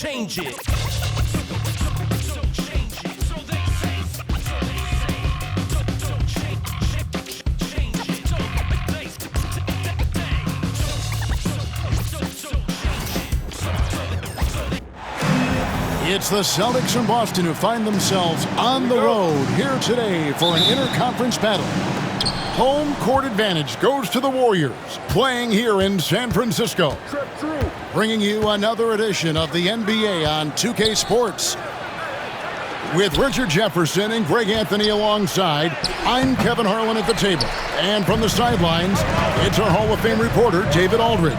change it. It's the Celtics from Boston who find themselves on the road here today for an interconference battle. Home court advantage goes to the Warriors, playing here in San Francisco. Bringing you another edition of the NBA on 2K Sports. With Richard Jefferson and Greg Anthony alongside, I'm Kevin Harlan at the table. And from the sidelines, it's our Hall of Fame reporter, David Aldridge.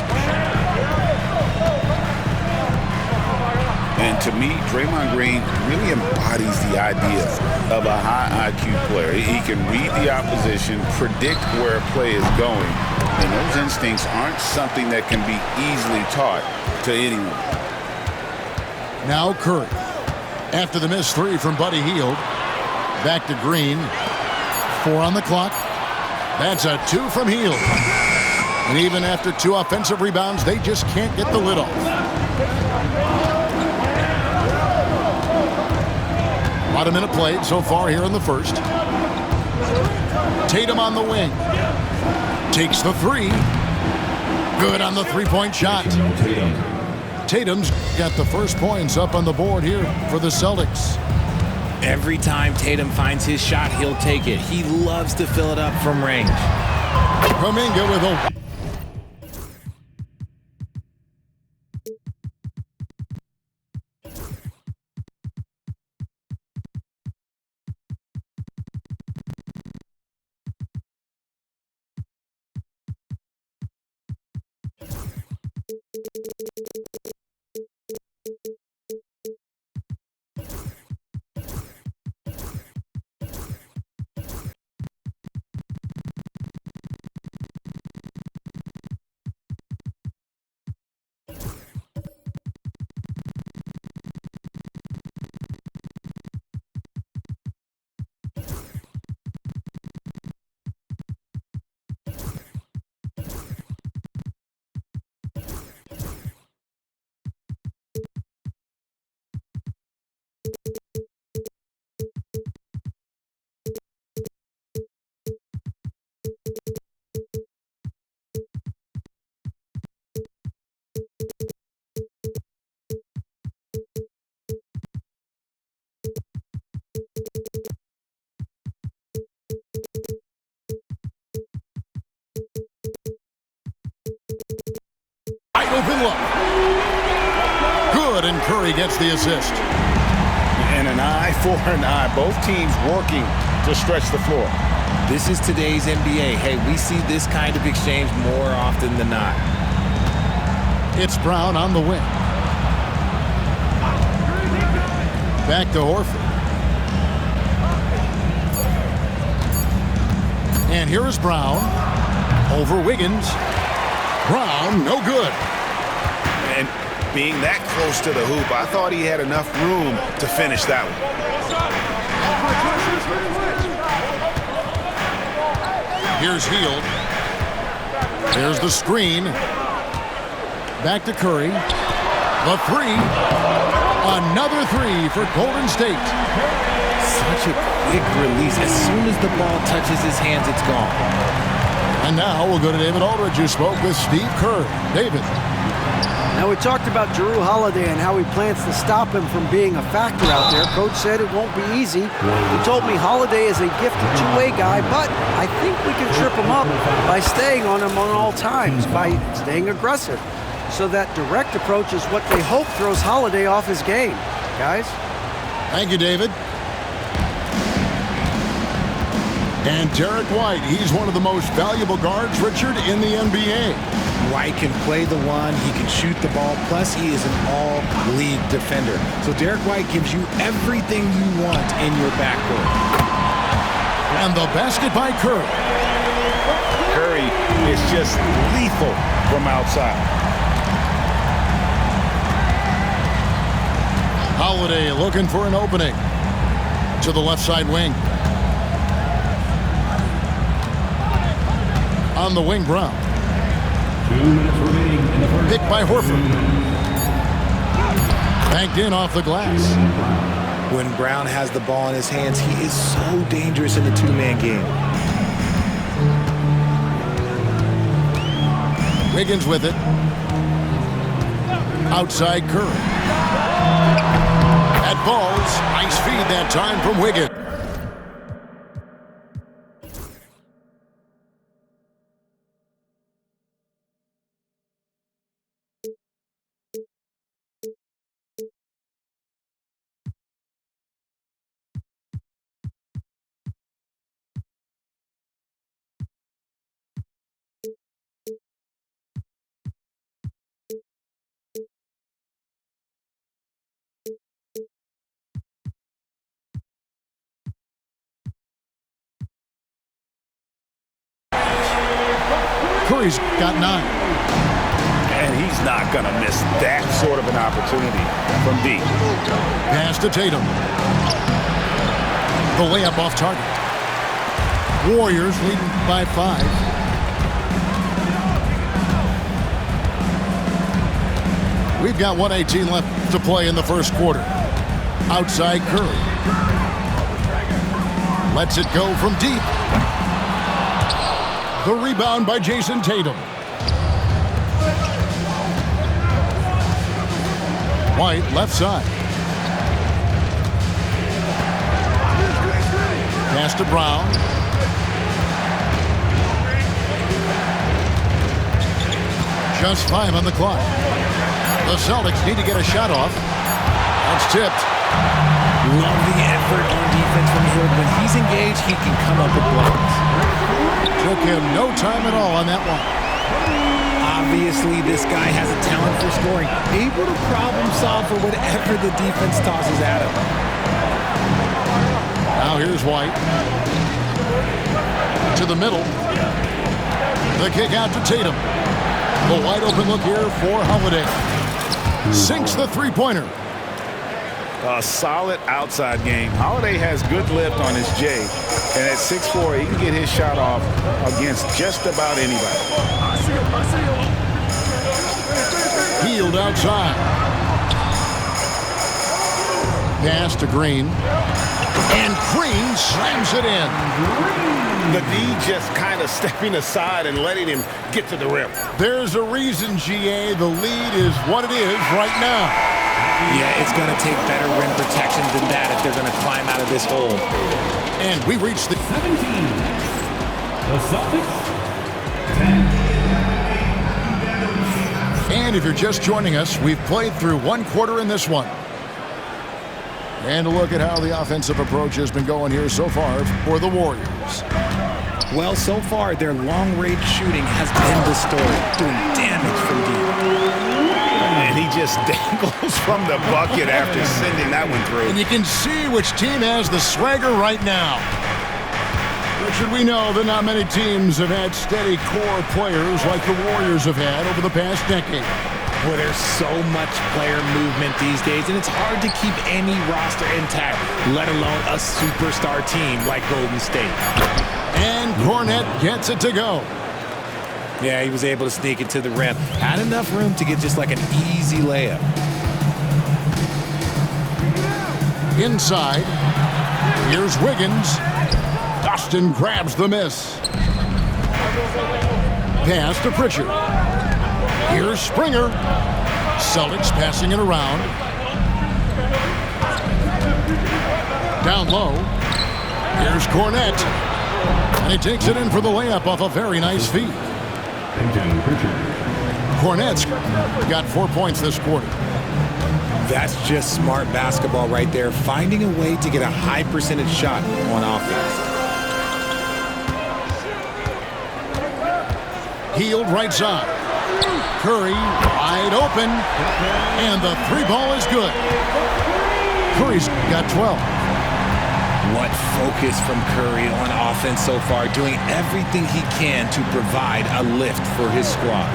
And to me, Draymond Green really embodies the idea of a high IQ player. He can read the opposition, predict where a play is going, and those instincts aren't something that can be easily taught to anyone. Now Curry. After the missed three from Buddy Hield. Back to Green. 4 on the clock. That's a 2 from Hield. And even after 2 offensive rebounds, they just can't get the lid off. About a minute played so far here in the first. Tatum on the wing. Takes the 3. Good on the three-point shot. Tatum's got the first points up on the board here for the Celtics. Every time Tatum finds his shot, he'll take it. He loves to fill it up from range. Kuminga with a... Open look. Good, and Curry gets the assist. And an eye for an eye. Both teams working to stretch the floor. This is today's NBA. Hey, we see this kind of exchange more often than not. It's Brown on the wing. Back to Horford. And here is Brown. Over Wiggins. Brown, no good. And being that close to the hoop, I thought he had enough room to finish that one. Here's Hield. There's the screen. Back to Curry. The 3. Another 3 for Golden State. Such a quick release. As soon as the ball touches his hands, it's gone. And now we'll go to David Aldridge, who spoke with Steve Kerr. David. Now, we talked about Jrue Holiday and how he plans to stop him from being a factor out there. Coach said it won't be easy. He told me Holiday is a gifted two-way guy, but I think we can trip him up by staying on him on all times, by staying aggressive. So that direct approach is what they hope throws Holiday off his game. Guys? Thank you, David. And Derek White, he's one of the most valuable guards, Richard, in the NBA. White can play the one, he can shoot the ball, plus he is an all-league defender. So Derek White gives you everything you want in your backcourt. And the basket by Curry. Curry is just lethal from outside. Holiday looking for an opening to the left side wing. On the wing, Brown. 2 minutes remaining in the first. Picked by Horford. Banked in off the glass. When Brown has the ball in his hands, he is so dangerous in the two-man game. Wiggins with it. Outside Curry. That falls. Nice feed that time from Wiggins. Curry's got 9. And he's not going to miss that sort of an opportunity from deep. Pass to Tatum. The layup off target. Warriors leading by 5. We've got 1:18 left to play in the first quarter. Outside Curry. Lets it go from deep. The rebound by Jason Tatum. White, left side. Pass to Brown. Just 5 on the clock. The Celtics need to get a shot off. That's tipped. Love the effort on defense from Hill. When he's engaged, he can come up with blocks. Took him no time at all on that one. Obviously, this guy has a talent for scoring. Able to problem solve for whatever the defense tosses at him. Now here's White. To the middle. The kick out to Tatum. The wide open look here for Holiday. Sinks the three-pointer. A solid outside game. Holiday has good lift on his J. And at 6'4", he can get his shot off against just about anybody. Healed outside. Pass to Green. And Green slams it in. The D just kind of stepping aside and letting him get to the rim. There's a reason, GA. The lead is what it is right now. Yeah, it's going to take better rim protection than that if they're going to climb out of this hole. And we reach the 17. The Celtics 10. And if you're just joining us, we've played through one quarter in this one. And a look at how the offensive approach has been going here so far for the Warriors. Well, so far, their long-range shooting has been the story, doing damage from deep. And he just dangles from the bucket after sending that one through. And you can see which team has the swagger right now. Richard, we know that not many teams have had steady core players like the Warriors have had over the past decade. Well, there's so much player movement these days, and it's hard to keep any roster intact, let alone a superstar team like Golden State. And Cornette gets it to go. Yeah, he was able to sneak it to the rim. Had enough room to get just like an easy layup. Inside, here's Wiggins. Austin grabs the miss. Pass to Pritchard. Here's Springer. Celtics passing it around. Down low. Here's Cornette. And he takes it in for the layup off a very nice feed. Cornette's got 4 points this quarter. That's just smart basketball right there, finding a way to get a high percentage shot on offense. Healed right side. Curry wide open. And the three ball is good. Curry's got 12. What focus from Curry on offense so far, doing everything he can to provide a lift for his squad.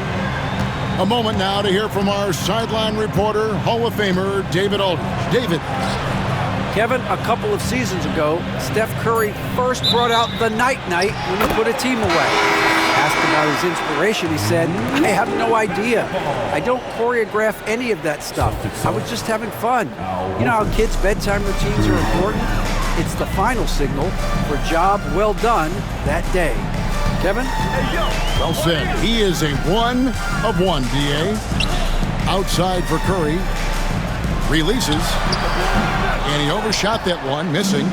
A moment now to hear from our sideline reporter, Hall of Famer David Aldridge. David. Kevin, a couple of seasons ago, Steph Curry first brought out the night when you put a team away. Asked about his inspiration, he said, "I have no idea. I don't choreograph any of that stuff. I was just having fun." You know how kids' bedtime routines are important? It's the final signal for job well done that day. Kevin? Well said. He is a 1 of 1, D.A. Outside for Curry. Releases. And he overshot that one, missing.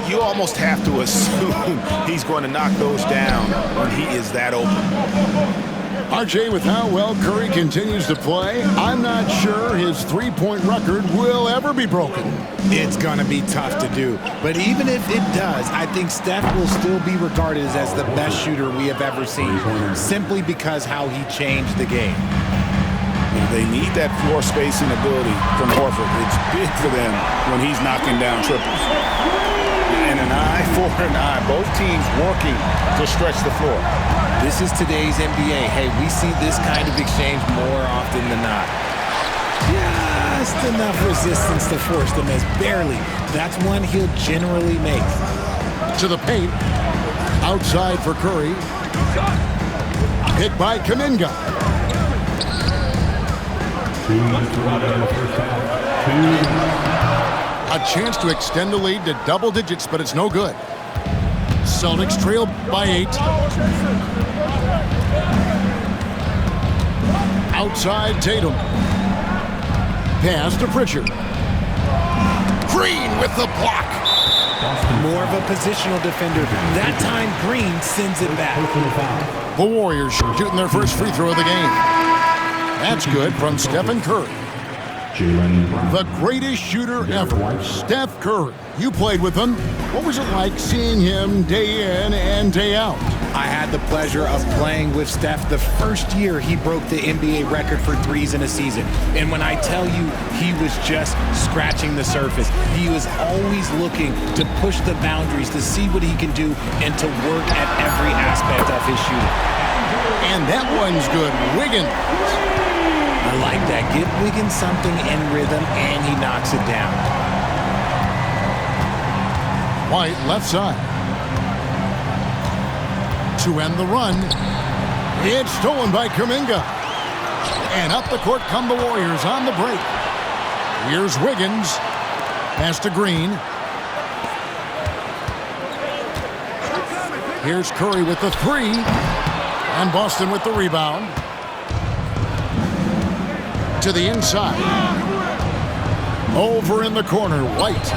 You almost have to assume he's going to knock those down when he is that open. RJ, with how well Curry continues to play, I'm not sure his three-point record will ever be broken. It's going to be tough to do. But even if it does, I think Steph will still be regarded as the best shooter we have ever seen, simply because how he changed the game. They need that floor spacing ability from Horford. It's big for them when he's knocking down triples. And an eye for an eye. Both teams working to stretch the floor. This is today's NBA. Hey, we see this kind of exchange more often than not. Just enough resistance to force the miss. Barely. That's one he'll generally make. To the paint. Outside for Curry. Hit by Kuminga. 2 to 3 in the first half. 2 A chance to extend the lead to double digits, but it's no good. Celtics trail by 8. Outside Tatum. Pass to Pritchard. Green with the block. More of a positional defender. That time Green sends it back. The Warriors shooting their first free throw of the game. That's good from Stephen Curry. Jaylen Brown. The greatest shooter ever, Steph Curry. You played with him. What was it like seeing him day in and day out? I had the pleasure of playing with Steph the first year he broke the NBA record for threes in a season. And when I tell you he was just scratching the surface, he was always looking to push the boundaries, to see what he can do, and to work at every aspect of his shooting. And that one's good. Wiggins. I like that. Give Wiggins something in rhythm, and he knocks it down. White left side. To end the run. It's stolen by Kuminga. And up the court come the Warriors on the break. Here's Wiggins. Pass to Green. Here's Curry with the 3. And Boston with the rebound. To the inside. Over in the corner, White.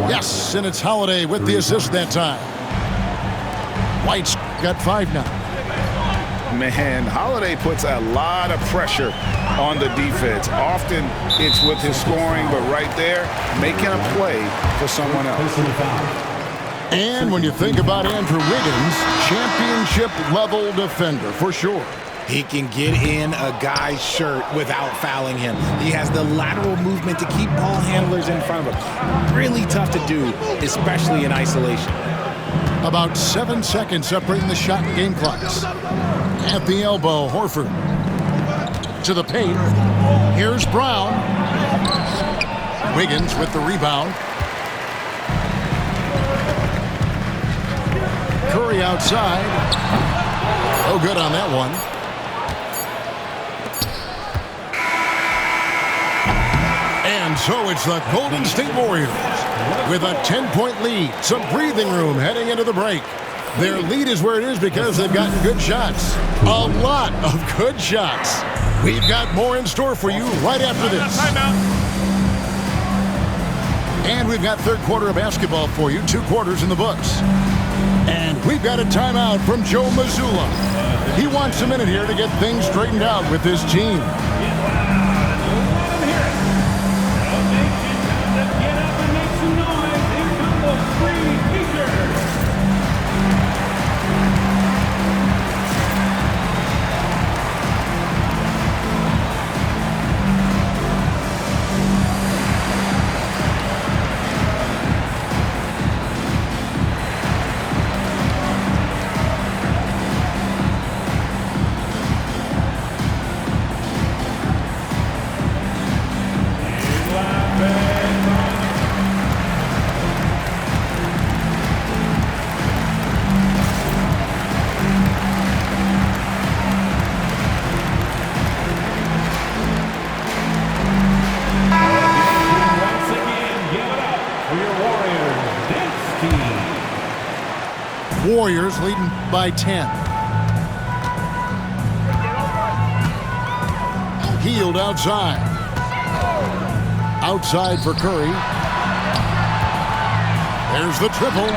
Yes, and it's Holiday with the assist that time. White's got 5 now. Man, Holiday puts a lot of pressure on the defense. Often it's with his scoring, but right there, making a play for someone else. And when you think about Andrew Wiggins, championship-level defender for sure. He can get in a guy's shirt without fouling him. He has the lateral movement to keep ball handlers in front of him. Really tough to do, especially in isolation. About 7 seconds separating the shot and game clocks. At the elbow, Horford. To the paint. Here's Brown. Wiggins with the rebound. Curry outside. Oh, good on that one. And so it's the Golden State Warriors with a 10-point lead. Some breathing room heading into the break. Their lead is where it is because they've gotten good shots. A lot of good shots. We've got more in store for you right after this. And we've got third quarter of basketball for you, 2 quarters in the books. And we've got a timeout from Joe Mazzulla. He wants a minute here to get things straightened out with his team. Warriors leading by 10. Healed outside. Outside for Curry. There's the triple.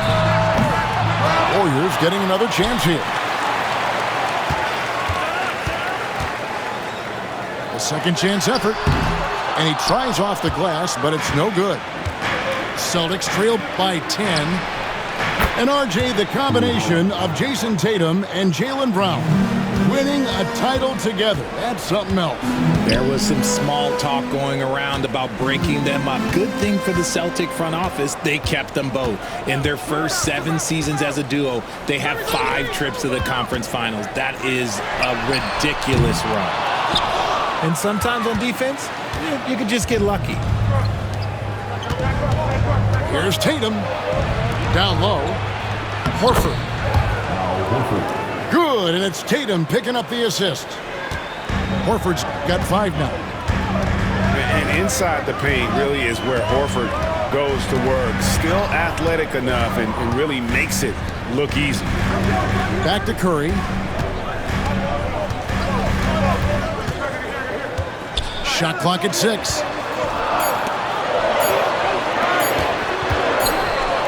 Warriors getting another chance here. A second chance effort. And he tries off the glass, but it's no good. Celtics trail by 10. And RJ, the combination of Jason Tatum and Jaylen Brown winning a title together. That's something else. There was some small talk going around about breaking them up. Good thing for the Celtic front office, they kept them both. In their first 7 seasons as a duo, they have 5 trips to the conference finals. That is a ridiculous run. And sometimes on defense, you could just get lucky. Here's Tatum. Down low. Horford. Good, and it's Tatum picking up the assist. Horford's got 5 now. And inside the paint really is where Horford goes to work. Still athletic enough and really makes it look easy. Back to Curry. Shot clock at 6.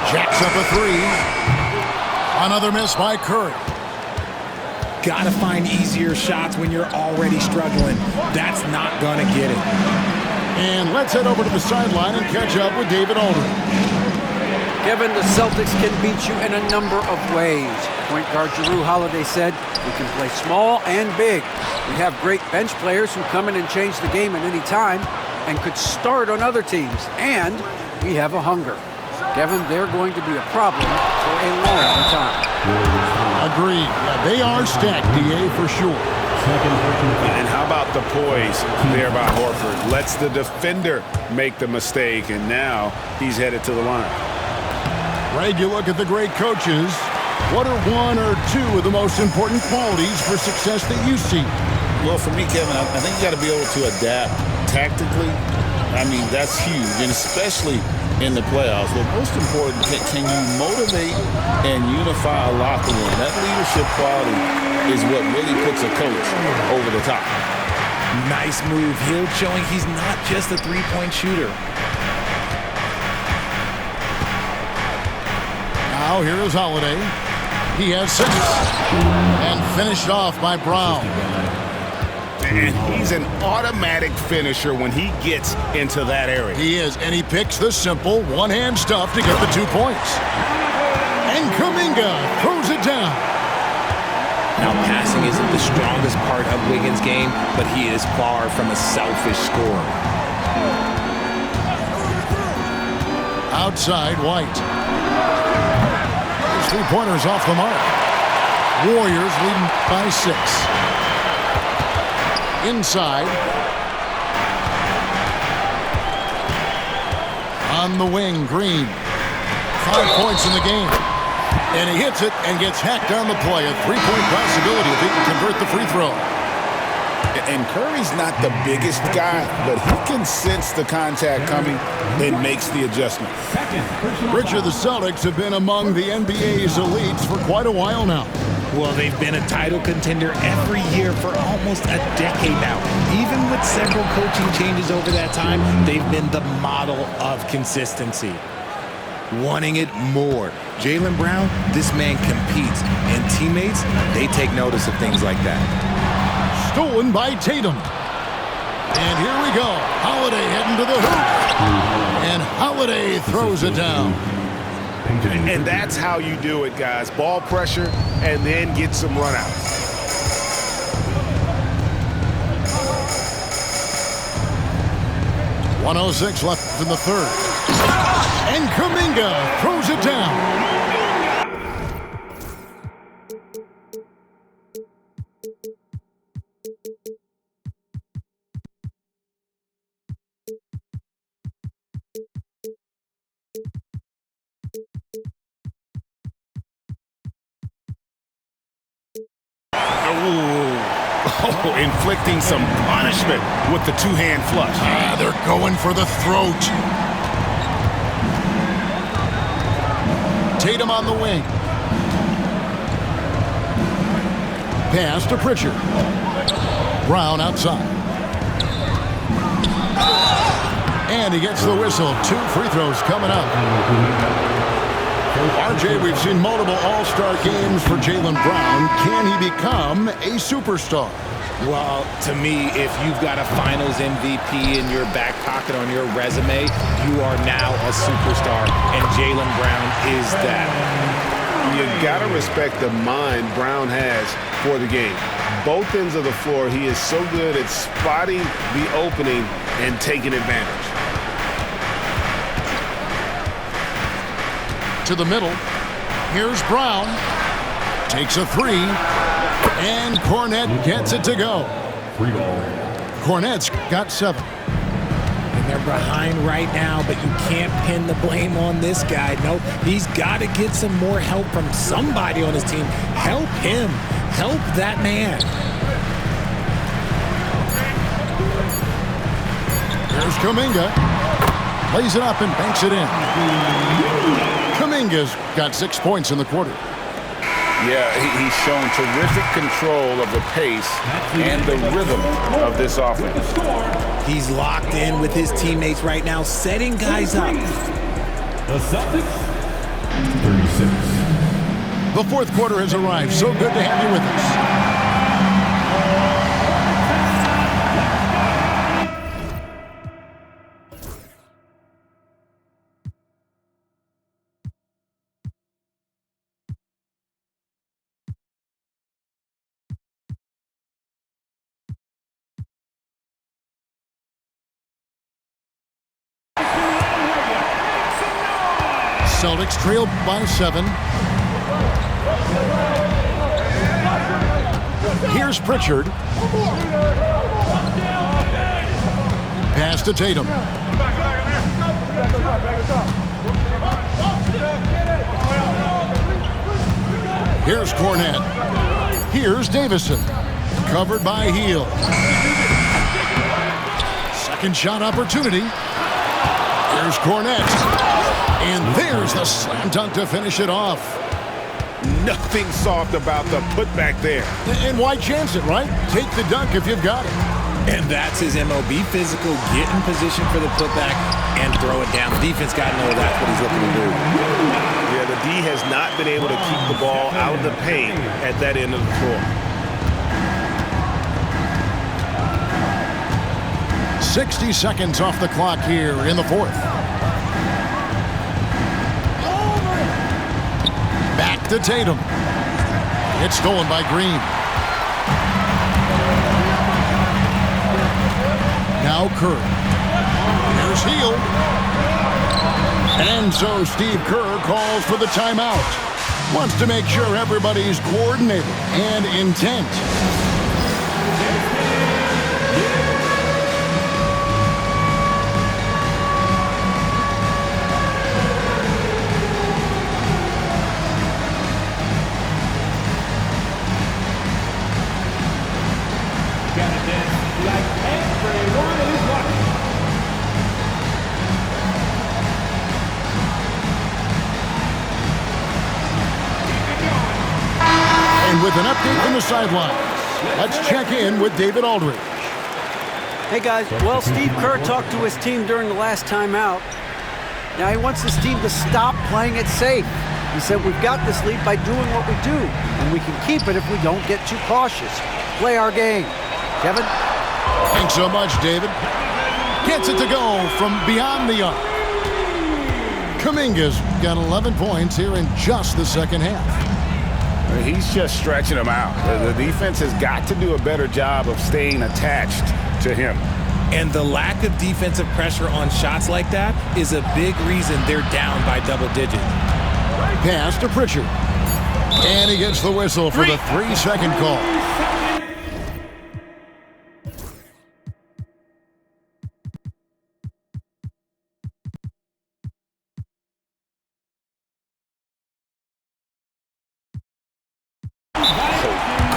Jacks up a 3. Another miss by Curry. Gotta find easier shots when you're already struggling. That's not gonna get it. And let's head over to the sideline and catch up with David Aldridge. Kevin, the Celtics can beat you in a number of ways. Point guard Jrue Holiday said, we can play small and big. We have great bench players who come in and change the game at any time and could start on other teams. And we have a hunger. Kevin, they're going to be a problem for a long time. Agreed. Yeah, they are stacked, DA, for sure. And how about the poise there by Horford? Lets the defender make the mistake, and now he's headed to the line. Greg, you look at the great coaches. What are 1 or 2 of the most important qualities for success that you see? Well, for me, Kevin, I think you got to be able to adapt tactically. I mean, that's huge, and especially in the playoffs. But most important, can you motivate and unify a locker room? That leadership quality is what really puts a coach over the top. Nice move. Hill showing he's not just a three-point shooter. Now here is Holiday. He has 6. And finished off by Brown. And he's an automatic finisher when he gets into that area. He is, and he picks the simple one-hand stuff to get the 2 points. And Kuminga throws it down. Now, passing isn't the strongest part of Wiggins' game, but he is far from a selfish scorer. Outside, White. His 3-pointers off the mark. Warriors leading by 6. Inside. On the wing, Green. 5 points in the game. And he hits it and gets hacked on the play. A 3-point possibility if he can convert the free throw. And Curry's not the biggest guy, but he can sense the contact coming and makes the adjustment. Richard, the Celtics have been among the NBA's elites for quite a while now. Well, they've been a title contender every year for almost a decade now. Even with several coaching changes over that time, they've been the model of consistency. Wanting it more. Jaylen Brown, this man competes. And teammates, they take notice of things like that. Stolen by Tatum. And here we go. Holiday heading to the hoop. And Holiday throws it down. And that's how you do it, guys. Ball pressure and then get some runouts. .106 left in the third. And Kuminga throws it down. Inflicting some punishment with the two-hand flush. They're going for the throat. Tatum on the wing. Pass to Pritchard. Brown outside. And he gets the whistle. 2 free throws coming up. RJ, we've seen multiple all-star games for Jaylen Brown. Can he become a superstar? Well, to me, if you've got a finals MVP in your back pocket on your resume, you are now a superstar, and Jaylen Brown is that. You got to respect the mind Brown has for the game. Both ends of the floor, he is so good at spotting the opening and taking advantage. To the middle. Here's Brown. Takes a 3. And Cornette gets it to go. Free ball. Cornette's got 7. And they're behind right now, but you can't pin the blame on this guy. Nope, he's got to get some more help from somebody on his team. Help him. Help that man. Here's Kuminga. Lays it up and banks it in. Kuminga's got 6 points in the quarter. Yeah, he's shown terrific control of the pace and the rhythm of this offense. He's locked in with his teammates right now, setting guys up. The Celtics, 36. The fourth quarter has arrived. So good to have you with us. Celtics trailed by 7. Here's Pritchard. Pass to Tatum. Here's Cornette. Here's Davison. Covered by Hield. Second shot opportunity. Here's Cornette. And there's the slam dunk to finish it off. Nothing soft about the putback there. And why chance it, right? Take the dunk if you've got it. And that's his MO. Be physical, get in position for the putback, and throw it down. The defense got to know that's what he's looking to do. Yeah, the D has not been able to keep the ball out of the paint at that end of the floor. 60 seconds off the clock here in the fourth. Back to Tatum. It's stolen by Green. Now Kerr. Here's Hield. And so Steve Kerr calls for the timeout. Wants to make sure everybody's coordinated and intent. With an update from the sidelines, let's check in with David Aldridge. Hey guys, well, Steve Kerr talked to his team during the last timeout. Now he wants his team to stop playing it safe. He said we've got this lead by doing what we do, and we can keep it if we don't get too cautious. Play our game. Kevin? Thanks so much, David. Gets it to go from beyond the arc. Kuminga's got 11 points here in just the second half. He's just stretching them out. The defense has got to do a better job of staying attached to him. And the lack of defensive pressure on shots like that is a big reason they're down by double digits. Pass to Pritchard. And he gets the whistle for the 3-second call.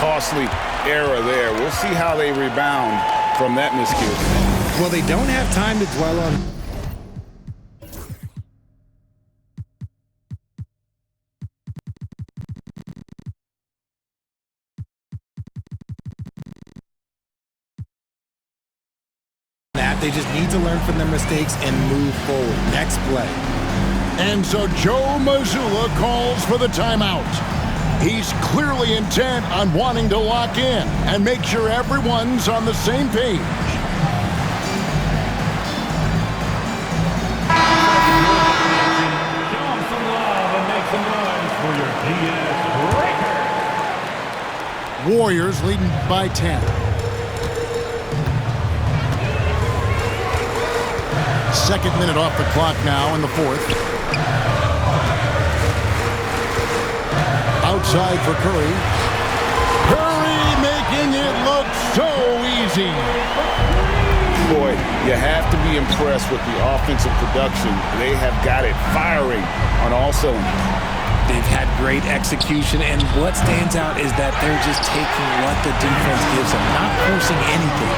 Costly error there. We'll see how they rebound from that miscue. Well, they don't have time to dwell on. that. They just need to learn from their mistakes and move forward. Next play. And so Joe Mazzulla calls for the timeout. He's clearly intent on wanting to lock in and make sure everyone's on the same page. Show 'em some love and make some noise for your DS Breaker. Warriors leading by 10. Second minute off the clock now in the fourth. Outside for Curry. Curry making it look so easy. Boy, you have to be impressed with the offensive production. They have got it firing on all cylinders. They've had great execution, and what stands out is that they're just taking what the defense gives them, not forcing anything.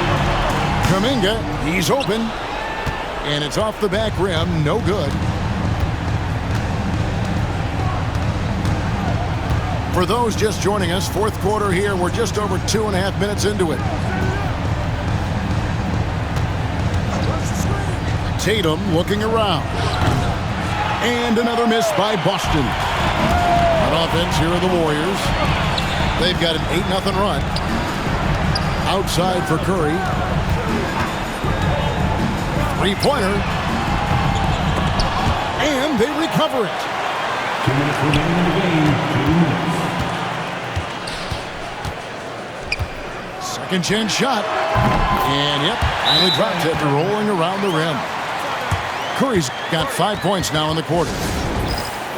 Kuminga, he's open. And it's off the back rim, no good. For those just joining us, fourth quarter here, we're just over 2.5 minutes into it. Tatum looking around. And another miss by Boston. On offense, here are the Warriors. They've got an 8-0 run. Outside for Curry. Three-pointer. And they recover it. 2 minutes remaining in the game. 2 minutes. Second chance shot. And yep, finally dropped it, rolling around the rim. Curry's got 5 points now in the quarter.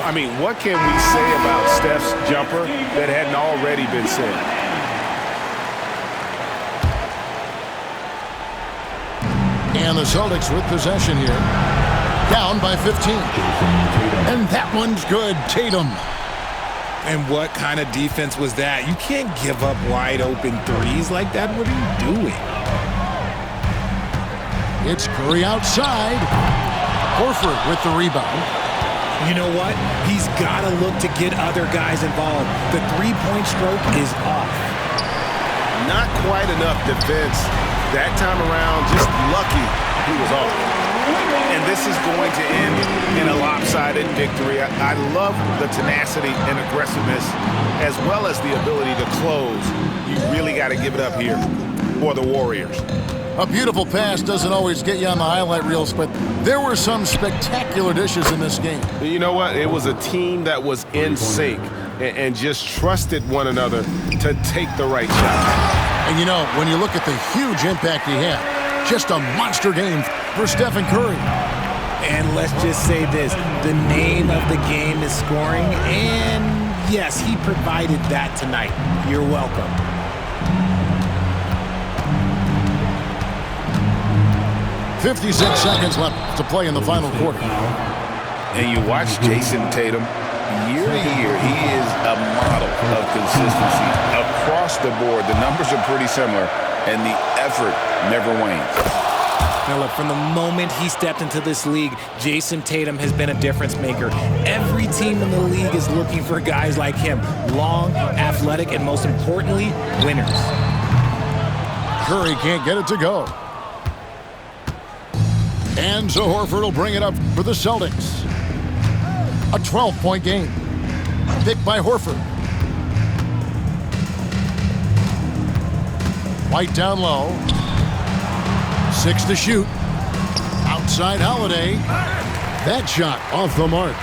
I mean, what can we say about Steph's jumper that hadn't already been said? And the Celtics with possession here. Down by 15. And that one's good. Tatum. And what kind of defense was that? You can't give up wide open threes like that. What are you doing? It's Curry outside. Horford with the rebound. You know what? He's got to look to get other guys involved. The three-point stroke is off. Not quite enough defense that time around. Just lucky he was off. And this is going to end in a lopsided victory. I love the tenacity and aggressiveness as well as the ability to close. You really got to give it up here for the Warriors. A beautiful pass doesn't always get you on the highlight reels, but there were some spectacular dishes in this game. You know what? It was a team that was in sync and just trusted one another to take the right shot. And you know, when you look at the huge impact he had, just a monster game for Stephen Curry. And let's just say this, the name of the game is scoring, and yes, he provided that tonight. You're welcome. .56 seconds left to play in the final quarter. And you watch Jason Tatum, year to year, he is a model of consistency. Across the board, the numbers are pretty similar, and the effort never wanes. Now look, from the moment he stepped into this league, Jason Tatum has been a difference maker. Every team in the league is looking for guys like him. Long, athletic, and most importantly, winners. Curry can't get it to go. And so Horford will bring it up for the Celtics. A 12-point game. Picked by Horford. White down low. 6 to shoot. Outside Holiday. That shot off the mark.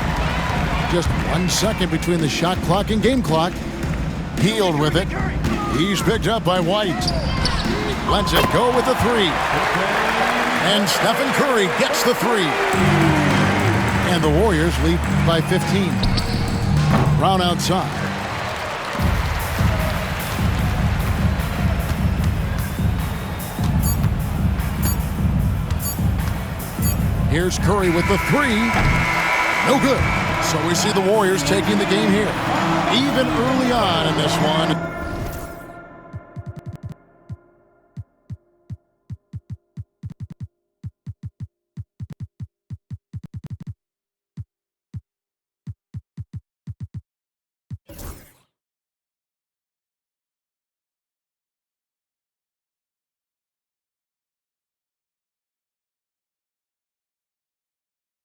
Just 1 second between the shot clock and game clock. Healed with it. He's picked up by White. Lets it go with the three. And Stephen Curry gets the three. And the Warriors lead by 15. Brown outside. Here's Curry with the three. No good. So we see the Warriors taking the game here. Even early on in this one.